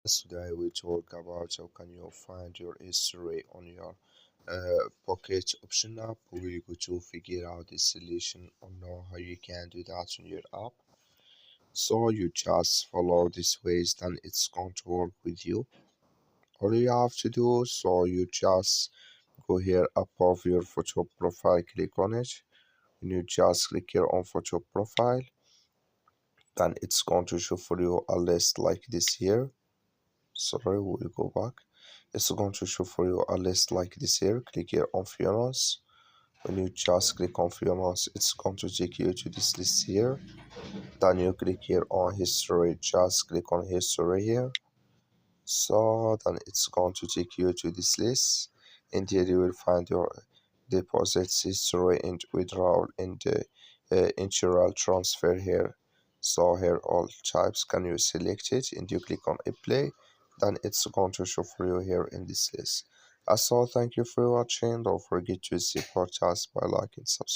Today we talk about how can you find your history on your Pocket Option app. We're going to figure out the solution or know how you can do that on your app. So you just follow this ways, then it's going to work with you. All you have to do, so you just go here above your photo profile, click on it. When you just click here on photo profile, then it's going to show for you a list like this here. Sorry, we'll go back. It's going to show for you a list like this here. Click here on Fionos. When you just click on Fionos, it's going to take you to this list here. Then you click here on history. Just click on history here. So then it's going to take you to this list. And here you will find your deposits history and withdrawal and insurance transfer here. So here all types, can you select it and you click on apply, then it's going to show for you here in this list. So thank you for watching. Don't forget to support us by liking, subscribe.